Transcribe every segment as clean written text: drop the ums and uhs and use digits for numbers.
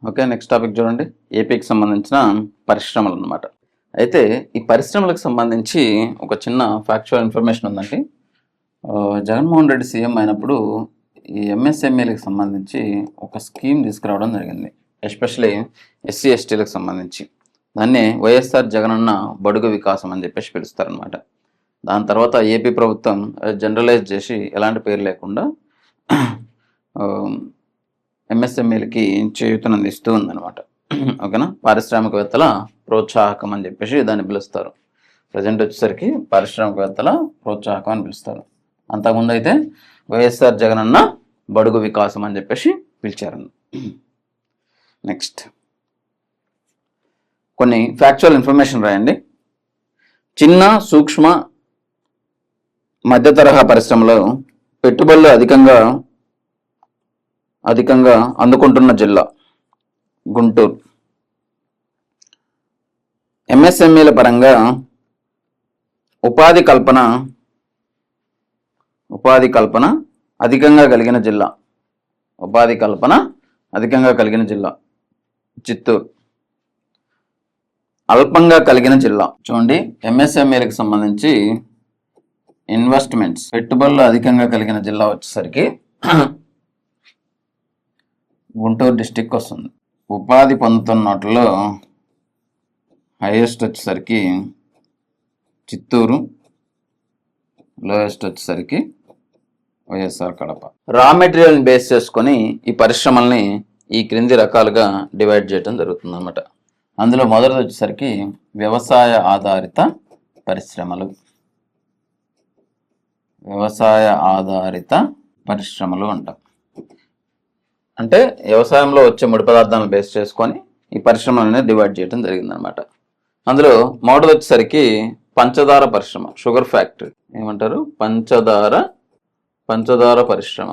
Okay, next topic చూడండి. ఏపీకి సంబంధించిన పరిశ్రమలు అన్నమాట. అయితే ఈ పరిశ్రమలకు సంబంధించి ఒక చిన్న ఫ్యాక్చువల్ ఇన్ఫర్మేషన్ ఉందండి. జగన్మోహన్ రెడ్డి సీఎం అయినప్పుడు ఈ ఎంఎస్ఎంఈలకు సంబంధించి ఒక స్కీమ్ తీసుకురావడం జరిగింది. ఎస్పెషలీ ఎస్సీ ఎస్టీలకు సంబంధించి. దాన్ని వైఎస్ఆర్ జగనన్న బడుగు వికాసం అని చెప్పేసి పిలుస్తారనమాట. దాని తర్వాత ఏపీ ప్రభుత్వం జనరలైజ్ చేసి ఎలాంటి పేరు లేకుండా ఎంఎస్ఎంఈలకి చేయూతనందిస్తూ ఉందన్నమాట. ఓకేనా, పారిశ్రామికవేత్తల ప్రోత్సాహకం అని చెప్పేసి దాన్ని పిలుస్తారు. ప్రజెంట్ వచ్చేసరికి పారిశ్రామికవేత్తల ప్రోత్సాహకం అని పిలుస్తారు. అంతకుముందు అయితే వైఎస్ఆర్ జగనన్న బడుగు వికాసం అని చెప్పేసి పిలిచారు. నెక్స్ట్ కొన్ని ఫ్యాక్చువల్ ఇన్ఫర్మేషన్ రాయండి. చిన్న సూక్ష్మ మధ్య తరహా పరిశ్రమలో పెట్టుబడులు అధికంగా అందుకుంటున్న జిల్లా గుంటూరు. ఎంఎస్ఎంఈల పరంగా ఉపాధి కల్పన అధికంగా కలిగిన జిల్లా చిత్తూరు. అల్పంగా కలిగిన జిల్లా చూడండి. ఎంఎస్ఎంఈలకు సంబంధించి ఇన్వెస్ట్మెంట్స్ పెట్టుబడులు అధికంగా కలిగిన జిల్లా వచ్చేసరికి గుంటూరు డిస్టిక్ వస్తుంది. ఉపాధి పొందుతున్నట్లో హైయెస్ట్ వచ్చేసరికి చిత్తూరు, లోయెస్ట్ వచ్చేసరికి వైఎస్ఆర్ కడప. రా మెటీరియల్ని బేస్ చేసుకొని ఈ పరిశ్రమల్ని ఈ క్రింది రకాలుగా డివైడ్ చేయడం జరుగుతుంది అన్నమాట. అందులో మొదటిది వచ్చేసరికి వ్యవసాయ ఆధారిత పరిశ్రమలు అంటాం. అంటే వ్యవసాయంలో వచ్చే ముడి పదార్థాలను బేస్ చేసుకొని ఈ పరిశ్రమలను డివైడ్ చేయడం జరిగిందనమాట. అందులో మొదటిది వచ్చేసరికి పంచదార పరిశ్రమ, షుగర్ ఫ్యాక్టరీ. ఏమంటారు? పంచదార పరిశ్రమ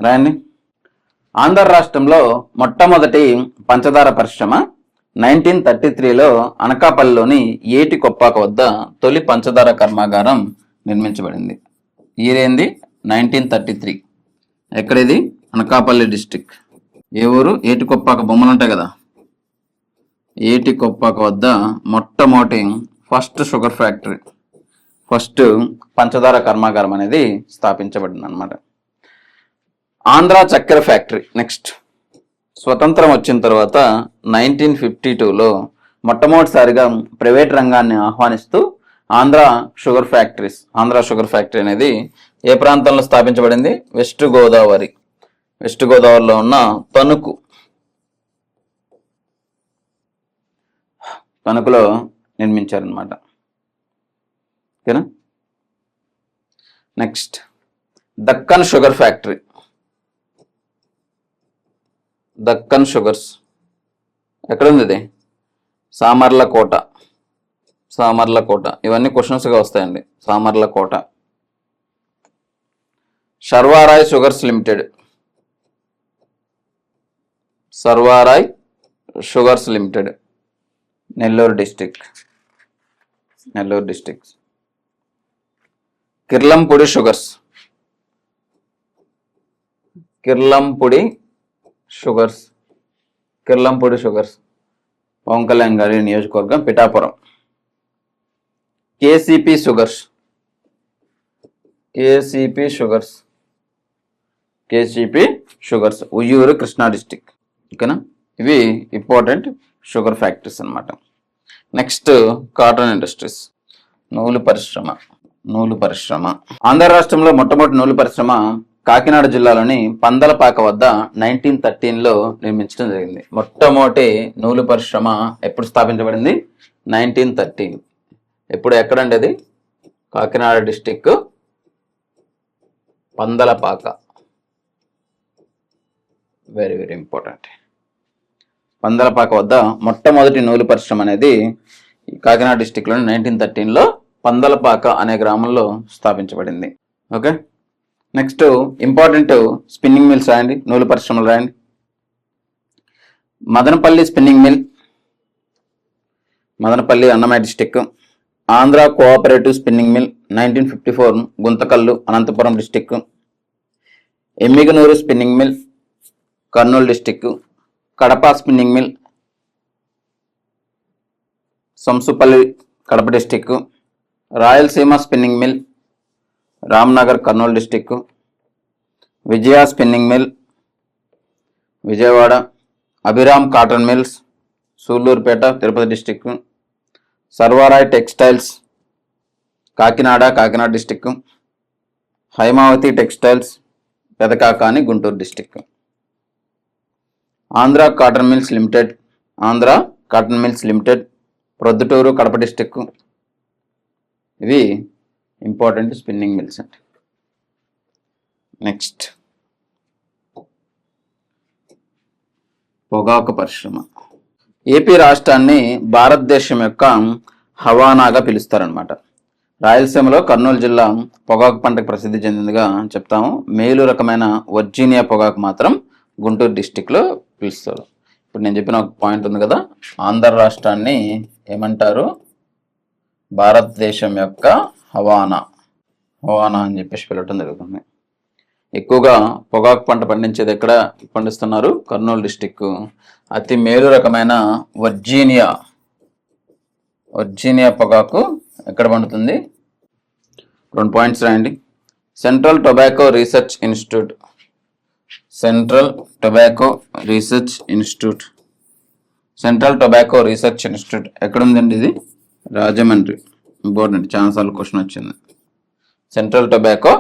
రాయండి. ఆంధ్ర రాష్ట్రంలో మొట్టమొదటి పంచదార పరిశ్రమ 1933లో అనకాపల్లిలోని ఏటి కొప్పాక వద్ద తొలి పంచదార కర్మాగారం నిర్మించబడింది. ఇదేంది? 1933. ఎక్కడిది? అనకాపల్లి డిస్టిక్. ఏ ఊరు? ఏటికొప్పాక. బొమ్మలు ఉంటాయి కదా, ఏటికొప్పాక వద్ద మొట్టమొదటి ఫస్ట్ షుగర్ ఫ్యాక్టరీ, ఫస్ట్ పంచదార కర్మాగారం అనేది స్థాపించబడింది అనమాట. ఆంధ్ర చక్కెర ఫ్యాక్టరీ. నెక్స్ట్, స్వతంత్రం వచ్చిన తర్వాత 1952లో మొట్టమొదటిసారిగా ప్రైవేట్ రంగాన్ని ఆహ్వానిస్తూ ఆంధ్ర షుగర్ ఫ్యాక్టరీ అనేది ఏ ప్రాంతంలో స్థాపించబడింది? వెస్ట్ గోదావరిలో ఉన్న తణుకులో నిర్మించారనమాట. ఓకేనా. Next, Deccan sugar factory. Deccan sugars ఎక్కడ ఉంది? ఇది సామర్లకోట. ఇవన్నీ క్వశ్చన్స్గా వస్తాయండి. Samarlakota. Sarvaraya sugars limited, Nellore district. Kirlampudi sugars Pawan Kalyan గారి నియోజకవర్గం Pithapuram. KCP sugars Uyyuru, Krishna district. ఓకేనా. ఇవి ఇంపార్టెంట్ షుగర్ ఫ్యాక్టరీస్ అన్నమాట. Next, cotton industries. నూలు పరిశ్రమ. ఆంధ్ర రాష్ట్రంలో మొట్టమొదటి నూలు పరిశ్రమ కాకినాడ జిల్లాలోని పందలపాక వద్ద 1913లో నిర్మించడం జరిగింది. మొట్టమొదటి నూలు పరిశ్రమ ఎప్పుడు స్థాపించబడింది? 1913. ఎప్పుడు? ఎక్కడండి అది? Kakinada district, Pandalapaka. Very very important. Pandalapaka వద్ద మొట్టమొదటి నూలు పరిశ్రమ అనేది కాకినాడ డిస్టిక్లోని 1913లో పందలపాక అనే గ్రామంలో స్థాపించబడింది. Okay. Next, important spinning mills రాయండి, నూలు పరిశ్రమలు రాయండి. Madanapalle spinning mill, Madanapalle, Annamayya district. Andhra cooperative spinning mill 1954 Guntakal, Anantapur district. Emmiganur spinning mill, Kurnool district. Kadapa spinning mill, Samsupalli Kadapa district, Rayalaseema spinning mill, Ramnagar Kurnool district, Vijaya spinning mill Vijayawada, Abhiram cotton mills Sullurpeta Tirupati district, Sarvaraya textiles Kakinada district, Hymavathi textiles Pedakakani Guntur district, Andhra cotton mills limited Proddatur Kadapa district. ఇవి important spinning mills అండి. Next పొగాకు పరిశ్రమ. AP రాష్ట్రాన్ని భారతదేశం యొక్క హవానాగా పిలుస్తారనమాట. రాయలసీమలో కర్నూలు జిల్లా పొగాకు పంటకు ప్రసిద్ధి చెందిందిగా చెప్తాము. మేలు రకమైన వర్జీనియా పొగాకు మాత్రం గుంటూరు డిస్టిక్లో పిలుస్తారు. ఇప్పుడు నేను చెప్పిన ఒక పాయింట్ ఉంది కదా, ఆంధ్ర రాష్ట్రాన్ని ఏమంటారు? భారతదేశం యొక్క హవానా అని చెప్పేసి పిలవటం జరుగుతుంది. ఎక్కువగా పొగాకు పంట పండించేది ఎక్కడ పండిస్తున్నారు? కర్నూలు డిస్టిక్. అతి మేలు రకమైన వర్జీనియా పొగాకు ఎక్కడ పండుతుంది? 2 పాయింట్స్ రాయండి. సెంట్రల్ టొబాకో రీసెర్చ్ ఇన్స్టిట్యూట్ ఎక్కడుందండి? ఇది రాజమండ్రి. ఇంపార్టెంట్, చాలాసార్లు క్వశ్చన్ వచ్చింది. Central tobacco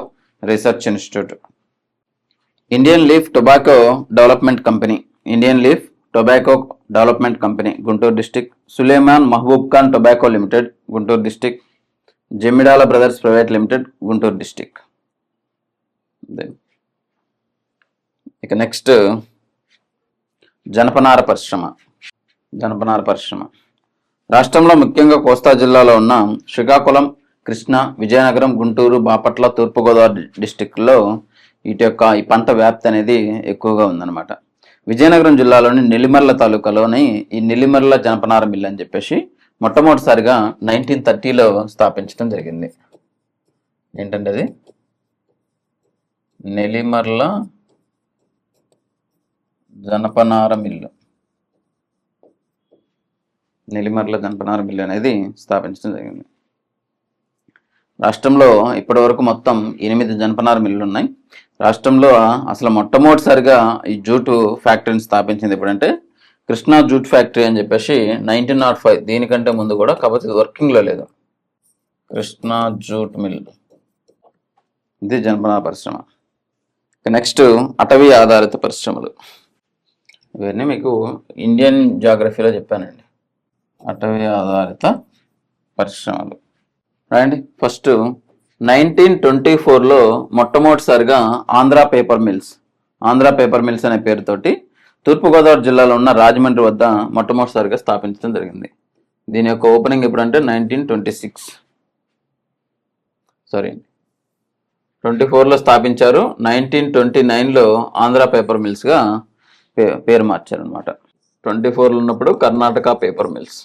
research institute. Indian leaf tobacco development company Guntur district. Suleman Mahboob Khan tobacco limited Guntur district. Jamidala brothers private limited Guntur district. ఇక నెక్స్ట్ జనపనార పరిశ్రమ. రాష్ట్రంలో ముఖ్యంగా కోస్తా జిల్లాలో ఉన్న శ్రీకాకుళం, కృష్ణా, విజయనగరం, గుంటూరు, బాపట్ల, తూర్పుగోదావరి డిస్టిక్లో ఈ పంట వ్యాప్తి అనేది ఎక్కువగా ఉందన్నమాట. విజయనగరం జిల్లాలోని నెల్లిమర్ల తాలూకాలోని ఈ నెల్లిమర్ల జనపనార మిల్ అని చెప్పేసి మొట్టమొదటిసారిగా 1930లో స్థాపించడం జరిగింది. ఏంటంటే అది నెల్లిమర్ల జనపనార మిల్లు అనేది స్థాపించడం జరిగింది. రాష్ట్రంలో ఇప్పటి వరకు మొత్తం 8 జనపనార మిల్లులు ఉన్నాయి. రాష్ట్రంలో అసలు మొట్టమొదటిసారిగా ఈ జూటు ఫ్యాక్టరీని స్థాపించింది ఎప్పుడంటే కృష్ణా జూట్ ఫ్యాక్టరీ అని చెప్పేసి 1905. దీనికంటే ముందు కూడా, కాకపోతే వర్కింగ్లో లేదు. కృష్ణా జూట్ మిల్, ఇది జనపనార పరిశ్రమ. నెక్స్ట్ అటవీ ఆధారిత పరిశ్రమలు. ఇవన్నీ మీకు ఇండియన్ జాగ్రఫీలో చెప్పానండి. అటవీ ఆధారిత పరిశ్రమలు రాయండి. ఫస్ట్ 1924లో మొట్టమొదటిసారిగా ఆంధ్ర పేపర్ మిల్స్ అనే పేరుతోటి తూర్పుగోదావరి జిల్లాలో ఉన్న రాజమండ్రి వద్ద మొట్టమొదటిసారిగా స్థాపించడం జరిగింది. దీని యొక్క ఓపెనింగ్ ఎప్పుడంటే 1924లో స్థాపించారు. 1929లో ఆంధ్ర పేపర్ మిల్స్గా పేరు మార్చారనమాట. 24లో ఉన్నప్పుడు కర్ణాటక పేపర్ మిల్స్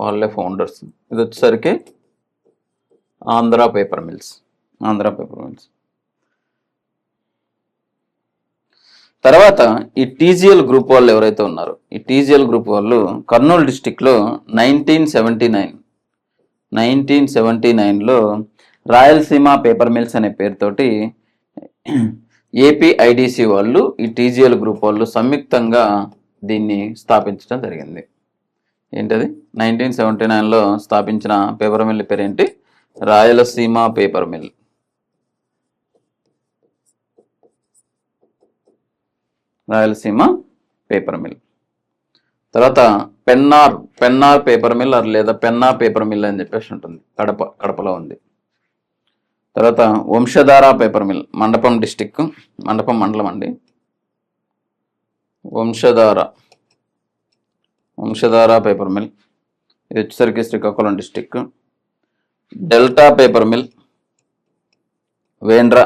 వాళ్ళే ఫౌండర్స్. ఇది వచ్చేసరికి ఆంధ్ర పేపర్ మిల్స్. తర్వాత ఈ టీజీఎల్ గ్రూప్ వాళ్ళు ఎవరైతే ఉన్నారో, ఈ టీజీఎల్ గ్రూప్ వాళ్ళు కర్నూలు డిస్టిక్లో 1979లో రాయలసీమ పేపర్ మిల్స్ అనే పేరుతోటి ఏపీఐడిసి వాళ్ళు, ఈ టీజీఎల్ గ్రూప్ వాళ్ళు సంయుక్తంగా దీన్ని స్థాపించడం జరిగింది. ఏంటది? 1979లో స్థాపించిన పేపర్ మిల్ పేరేంటి? Rayalaseema paper mill. తర్వాత పెన్నార్ పేపర్ మిల్ లేదా పెన్నా పేపర్ మిల్ అని చెప్పేసి ఉంటుంది, కడపలో ఉంది. తర్వాత వంశధార పేపర్ మిల్, మండపం మండలం అండి. వంశధార పేపర్ మిల్, ఇది వచ్చేసరికి Srikakulam district. Delta paper mill, Vendra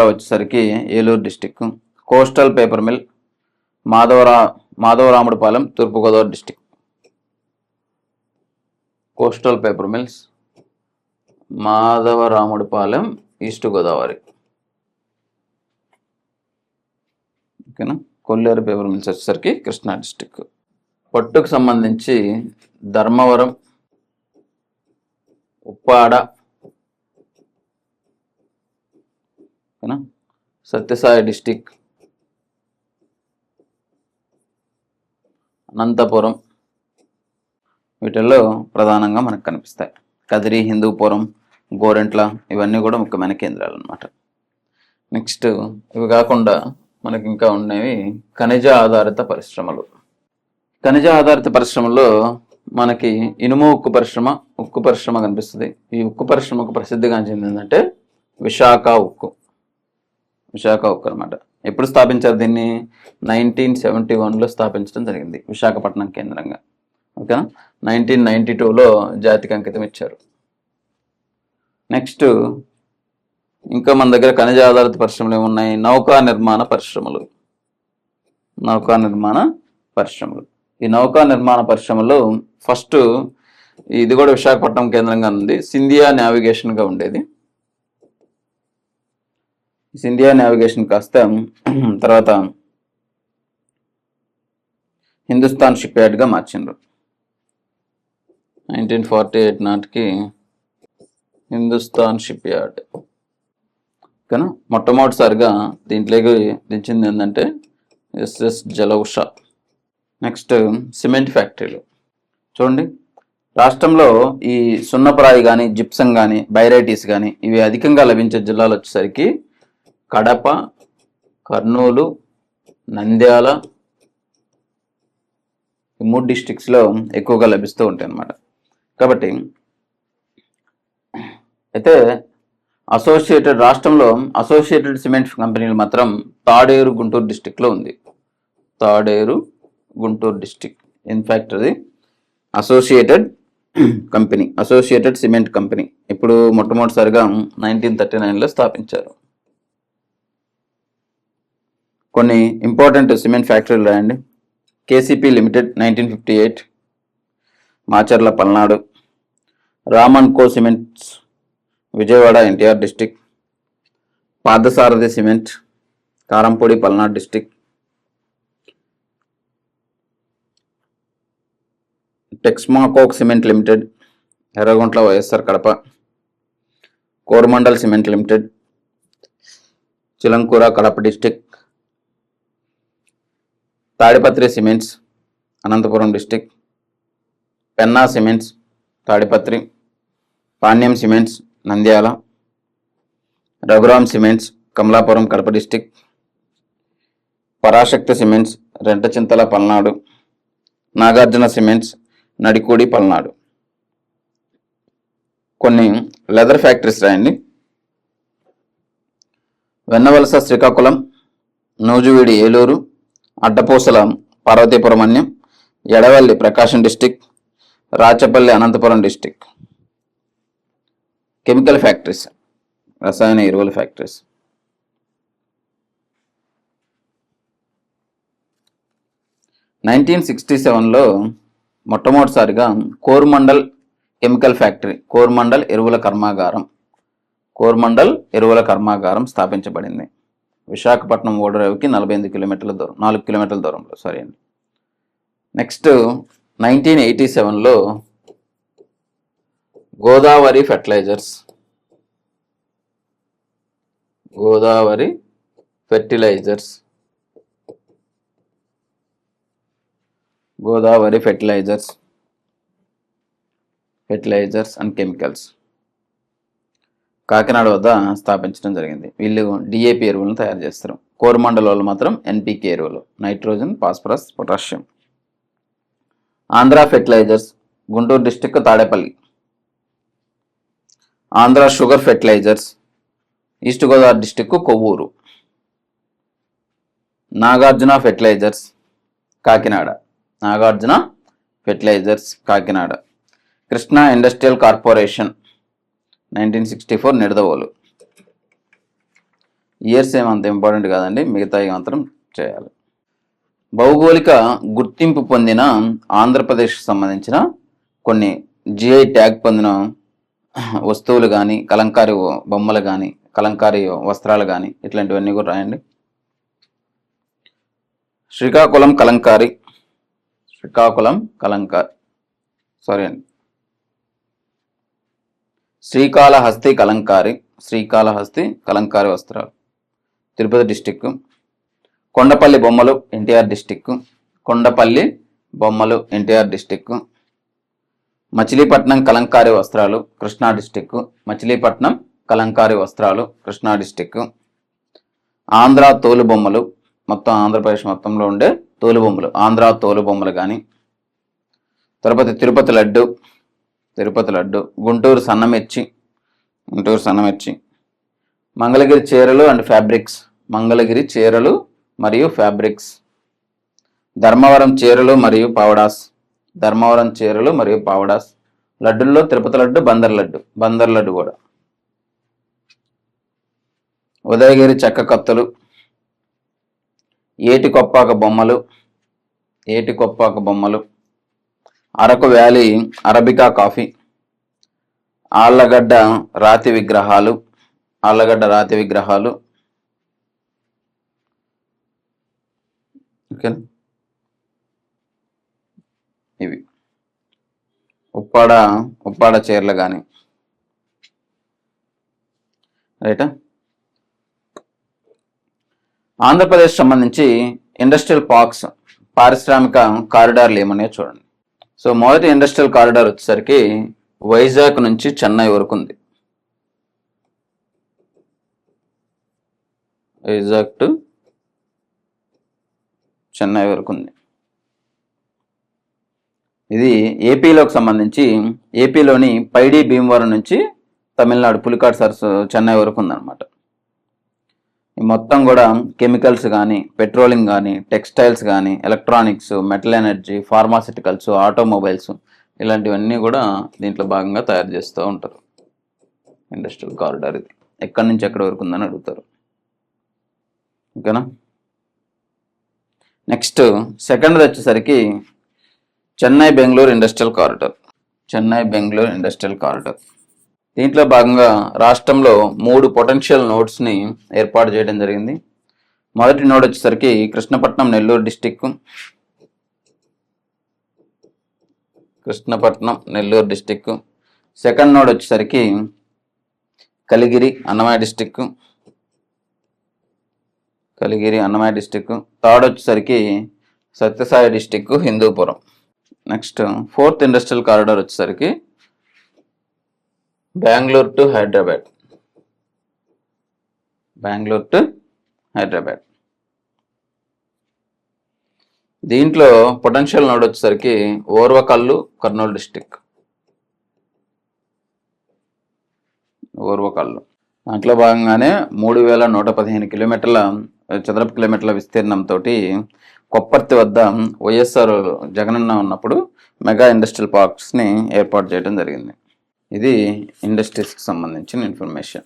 వచ్చేసరికి Eluru district. Coastal paper mill, Madhavaramudipalem, Thurpu Godavari district. Coastal paper mills, Madhavaramudipalem, east Godavari. ఓకేనా. కొల్లేరు పేపర్ మిల్స్ వచ్చేసరికి కృష్ణా డిస్టిక్. పట్టుకు సంబంధించి ధర్మవరం, ఉప్పాడ, ఓకేనా, సత్యసాయి డిస్టిక్, అనంతపురం వీటిల్లో ప్రధానంగా మనకు కనిపిస్తాయి. కదిరి, హిందూపురం, గోరెంట్ల ఇవన్నీ కూడా ముఖ్యమైన కేంద్రాలు అన్నమాట. నెక్స్ట్ ఇవి కాకుండా మనకి ఇంకా ఉన్నవి ఖనిజ ఆధారిత పరిశ్రమలు. ఖనిజ ఆధారిత పరిశ్రమల్లో మనకి ఇనుము ఉక్కు పరిశ్రమ కనిపిస్తుంది. ఈ ఉక్కు పరిశ్రమకు ప్రసిద్ధిగాంచింది ఏంటంటే విశాఖ ఉక్కు అనమాట. ఎప్పుడు స్థాపించారు దీన్ని? 1971లో స్థాపించడం జరిగింది విశాఖపట్నం కేంద్రంగా. ఓకేనా. 1992లో జాతికి అంకితం ఇచ్చారు. నెక్స్ట్ ఇంకా మన దగ్గర ఖనిజ ఆధారిత పరిశ్రమలు ఏమున్నాయి? నౌకా నిర్మాణ పరిశ్రమలు. ఈ నౌకా నిర్మాణ పరిశ్రమలో ఫస్ట్ ఇది కూడా విశాఖపట్నం కేంద్రంగా ఉంది. సింధియా నావిగేషన్గా ఉండేది. సింధియా నావిగేషన్ కాస్త తర్వాత హిందుస్థాన్ షిప్ యార్డ్గా మార్చిండ్రు. 1948 నాటికి హిందుస్థాన్ షిప్ యార్డ్. ఓకేనా. మొట్టమొదటిసారిగా దీంట్లోకి దించింది ఏంటంటే ఎస్ఎస్ జలౌష. నెక్స్ట్ సిమెంట్ ఫ్యాక్టరీలు. చూడండి, రాష్ట్రంలో ఈ సున్నపరాయి కానీ, జిప్సం కానీ, బైరైటీస్ కానీ ఇవి అధికంగా లభించే జిల్లాలు వచ్చేసరికి కడప, కర్నూలు, నంద్యాల ఈ 3 డిస్ట్రిక్ట్స్లో ఎక్కువగా లభిస్తూ ఉంటాయి అన్నమాట. కాబట్టి అయితే రాష్ట్రంలో అసోసియేటెడ్ సిమెంట్ కంపెనీలు మాత్రం తాడేరు, గుంటూరు డిస్ట్రిక్ట్లో ఉంది. తాడేరు, గుంటూరు డిస్ట్రిక్ట్. ఇన్ఫ్యాక్ట్ అది అసోసియేటెడ్ సిమెంట్ కంపెనీ ఇప్పుడు మొట్టమొదటిసారిగా 1939లో స్థాపించారు. కొన్ని ఇంపార్టెంట్ సిమెంట్ ఫ్యాక్టరీలు రాయండి. KCP limited 1958 Macherla, Palnadu. Ramco cements Vijayawada, NTR district. Padasarathi cement Karampudi, Palnadu district. Texmaco cement limited Erraguntla, YSR Kadapa. Coromandel cement limited Chilamkura, Kadapa district. Tadipatri cements Anantapur district. Penna cements Tadipatri. Panyam cements Nandyal. Raghuram cements Kamalapuram, Kadapa district. Parashakti cements Rentachintala, Palnadu. Nagarjuna cements Nadikudi, Palnadu. కొన్ని లెదర్ ఫ్యాక్టరీస్ రాయండి. వెన్నవలస Srikakulam, నూజువీడి Eluru, Addapusala Parvathipuram Anyam, Edavalli Prakasam district, Rachapalli Anantapur district. Chemical factories, రసాయన ఎరువుల ఫ్యాక్టరీస్. 1967లో మొట్టమొదటిసారిగా Coromandel chemical factory, Coromandel ఎరువుల కర్మాగారం స్థాపించబడింది. విశాఖపట్నం ఓడరేవుకి 4 కిలోమీటర్ల దూరంలో. నెక్స్ట్ 1987లో Godavari fertilisers and chemicals Kakinada వద్ద స్థాపించడం జరిగింది. వీళ్ళు డిఏపి ఎరువులను తయారు చేస్తారు. కోరమండల్ వాళ్ళు మాత్రం ఎన్పికే ఎరువులు, nitrogen, phosphorus, potassium. Andhra fertilisers Guntur district, Tadepalli. Andhra sugar fertilisers east Godavari district, Kovvur. Nagarjuna fertilisers Kakinada. Krishna industrial corporation 1964 Nidadavolu. Years ఏమంత ఇంపార్టెంట్ కాదండి, మిగతా మాత్రం చేయాలి. భౌగోళిక గుర్తింపు పొందిన ఆంధ్రప్రదేశ్కి సంబంధించిన కొన్ని జిఐ ట్యాగ్ పొందిన వస్తువులు కానీ, కలంకారీ బొమ్మలు కానీ, కలంకారీ వస్త్రాలు కానీ ఇట్లాంటివన్నీ కూడా రాయండి. శ్రీకాకుళం కలంకారీ, శ్రీకాకుళం కలంకారీ, సారీ అండి, శ్రీకాళహస్తి కలంకారీ, శ్రీకాళహస్తి కలంకారీ వస్త్రాలు తిరుపతి డిస్టిక్. కొండపల్లి బొమ్మలు ఎన్టీఆర్ డిస్టిక్, కొండపల్లి బొమ్మలు ఎన్టీఆర్ డిస్టిక్. మచిలీపట్నం కలంకారీ వస్త్రాలు కృష్ణా డిస్టిక్, మచిలీపట్నం కలంకారీ వస్త్రాలు కృష్ణా డిస్టిక్. ఆంధ్ర తోలు బొమ్మలు, మొత్తం ఆంధ్రప్రదేశ్ మొత్తంలో ఉండే తోలు బొమ్మలు, ఆంధ్ర తోలు బొమ్మలు కానీ. తిరుపతి లడ్డు, తిరుపతి లడ్డు. గుంటూరు సన్నమిర్చి, గుంటూరు సన్నమిర్చి. మంగళగిరి చీరలు అండ్ ఫ్యాబ్రిక్స్, మంగళగిరి చీరలు మరియు ఫ్యాబ్రిక్స్. ధర్మవరం చీరలు మరియు పావడాస్, ధర్మవరం చీరలు మరియు పావడాస్. లడ్డుల్లో తిరుపతి లడ్డు, బందర్ లడ్డు కూడా. ఉదయగిరి చెక్క కత్తులు, ఏటికొప్పాక బొమ్మలు, ఏటికొప్పాక బొమ్మలు. Araku valley arabica coffee. Allagadda రాతి విగ్రహాలు, ఆళ్లగడ్డ రాతి విగ్రహాలు. ఓకేనా, ఇవి ఉప్పాడ చీరలు కానీ. రైటా. ఆంధ్రప్రదేశ్ సంబంధించి ఇండస్ట్రియల్ పార్క్స్, పారిశ్రామిక కారిడార్లు ఏమన్నాయో చూడండి. సో మొదటి ఇండస్ట్రియల్ కారిడార్ వచ్చేసరికి వైజాగ్ నుంచి చెన్నై వరకు ఉంది. వైజాగ్ టు చెన్నై వరకు ఉంది. ఇది ఏపీలోకి సంబంధించి, ఏపీలోని పైడి భీమవరం నుంచి తమిళనాడు పులికాట్ సరస్సు చెన్నై వరకు ఉందన్నమాట. మొత్తం కూడా కెమికల్స్ కానీ, పెట్రోలింగ్ కానీ, టెక్స్టైల్స్ కానీ, electronics, metal energy, pharmaceuticals, automobiles, ఇలాంటివన్నీ కూడా దీంట్లో భాగంగా తయారు చేస్తూ ఉంటారు. ఇండస్ట్రియల్ కారిడార్ ఇది ఎక్కడి నుంచి ఎక్కడి వరకు ఉందని అడుగుతారు. ఓకేనా. నెక్స్ట్ సెకండ్ది వచ్చేసరికి Chennai Bengaluru industrial corridor, Chennai Bengaluru industrial corridor. దీంట్లో భాగంగా రాష్ట్రంలో 3 పొటెన్షియల్ నోడ్స్ని ఏర్పాటు చేయడం జరిగింది. మొదటి నోడ్ వచ్చేసరికి Krishnapatnam Nellore district, Krishnapatnam Nellore district. Second node వచ్చేసరికి Kaligiri Annamayya district, Kaligiri Annamayya district. Third వచ్చేసరికి Sathya Sai district Hindupuram. Next fourth industrial corridor వచ్చేసరికి బెంగళూరు టు హైదరాబాద్, బెంగళూరు టు హైదరాబాద్. దీంట్లో పొటెన్షియల్ నోడ్ వచ్చేసరికి ఓర్వకల్లు కర్నూలు డిస్టిక్, ఓర్వకల్లు. దాంట్లో భాగంగానే 3115 కిలోమీటర్ల చదరపు కిలోమీటర్ల విస్తీర్ణంతో కొప్పర్తి వద్ద వైఎస్ఆర్ జగనన్న ఉన్నప్పుడు మెగా ఇండస్ట్రియల్ పార్క్స్ని ఏర్పాటు చేయడం జరిగింది. ఇది ఇండస్ట్రీస్కి సంబంధించిన ఇన్ఫర్మేషన్.